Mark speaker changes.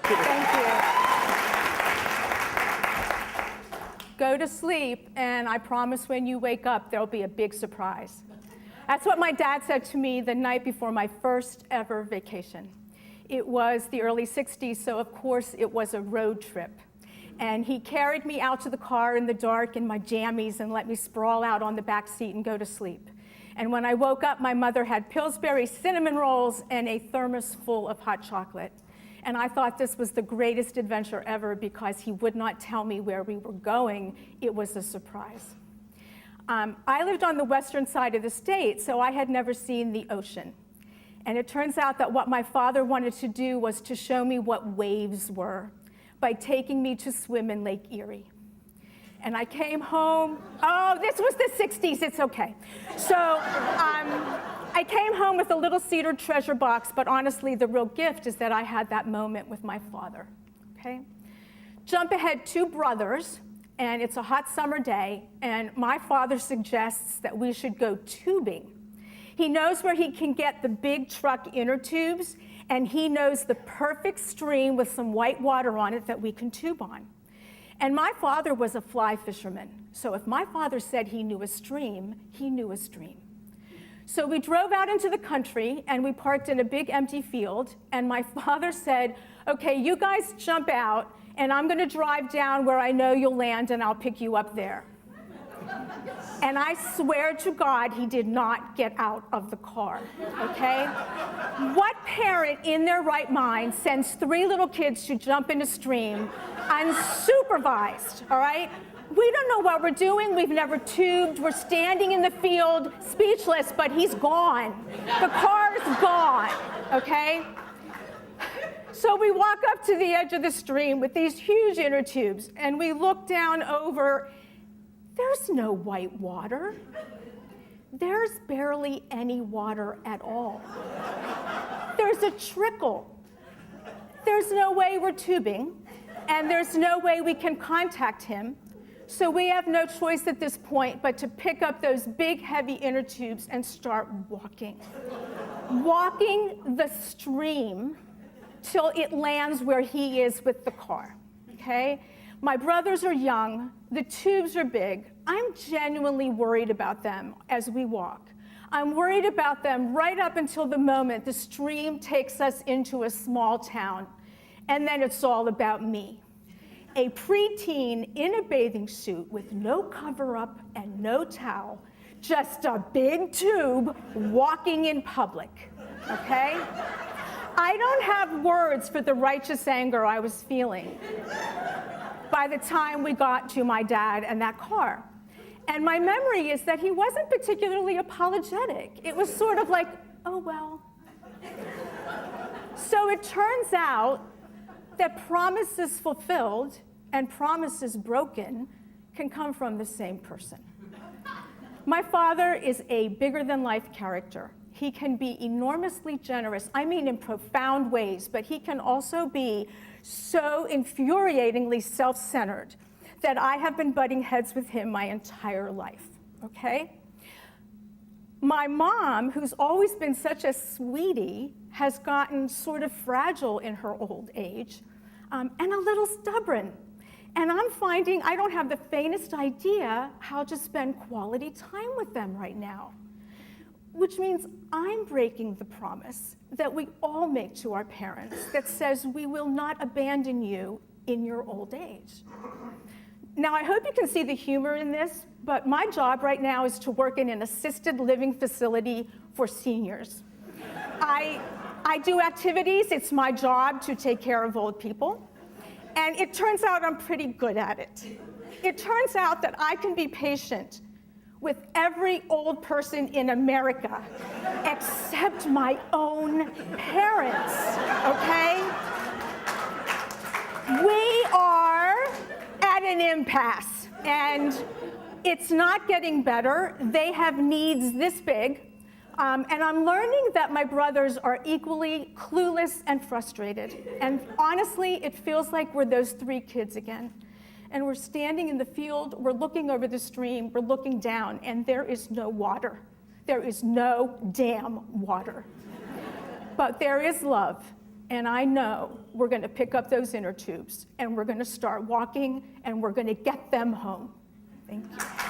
Speaker 1: Thank you. Go to sleep, and I promise when you wake up, there'll be a big surprise. That's what my dad said to me the night before my first ever vacation. It was the early 60s, so of course it was a road trip. And he carried me out to the car in the dark in my jammies and let me sprawl out on the back seat and go to sleep. And when I woke up, my mother had Pillsbury cinnamon rolls and a thermos full of hot chocolate. And I thought this was the greatest adventure ever because he would not tell me where we were going. It was a surprise. I lived on the western side of the state, so I had never seen the ocean. And it turns out that what my father wanted to do was to show me what waves were by taking me to swim in Lake Erie. And I came home, oh, this was the 60s, it's okay. So I came home with a little cedar treasure box, but honestly, the real gift is that I had that moment with my father, okay? Jump ahead 2 brothers, and it's a hot summer day, and my father suggests that we should go tubing. He knows where he can get the big truck inner tubes, and he knows the perfect stream with some white water on it that we can tube on. And my father was a fly fisherman, so if my father said he knew a stream, he knew a stream. So we drove out into the country, and we parked in a big empty field, and my father said, okay, you guys jump out, and I'm gonna drive down where I know you'll land, and I'll pick you up there. And I swear to God, he did not get out of the car, okay? What parent in their right mind sends 3 little kids to jump in a stream unsupervised, all right? We don't know what we're doing. We've never tubed. We're standing in the field, speechless, but he's gone. The car's gone, okay? So we walk up to the edge of the stream with these huge inner tubes, and we look down over. There's no white water. There's barely any water at all. There's a trickle. There's no way we're tubing, and there's no way we can contact him. So we have no choice at this point but to pick up those big, heavy inner tubes and start walking. Walking the stream till it lands where he is with the car, okay? My brothers are young, the tubes are big. I'm genuinely worried about them as we walk. I'm worried about them right up until the moment the stream takes us into a small town, and then it's all about me. A preteen in a bathing suit with no cover-up and no towel, just a big tube walking in public, okay? I don't have words for the righteous anger I was feeling by the time we got to my dad and that car. And my memory is that he wasn't particularly apologetic. It was sort of like, oh, well. So it turns out that promises fulfilled and promises broken can come from the same person. My father is a bigger-than-life character. He can be enormously generous, I mean in profound ways, but he can also be so infuriatingly self-centered that I have been butting heads with him my entire life, okay? My mom, who's always been such a sweetie, has gotten sort of fragile in her old age and a little stubborn. And I'm finding I don't have the faintest idea how to spend quality time with them right now, which means I'm breaking the promise that we all make to our parents that says we will not abandon you in your old age. Now, I hope you can see the humor in this, but my job right now is to work in an assisted living facility for seniors. I do activities. It's my job to take care of old people. And it turns out I'm pretty good at it. It turns out that I can be patient with every old person in America except my own parents, okay? We are at an impasse, and it's not getting better. They have needs this big, and I'm learning that my brothers are equally clueless and frustrated. And honestly, it feels like we're those 3 kids again. And we're standing in the field, we're looking over the stream, we're looking down, and there is no water. There is no damn water. But there is love, And I know we're going to pick up those inner tubes, and we're going to start walking, and we're going to get them home. Thank you.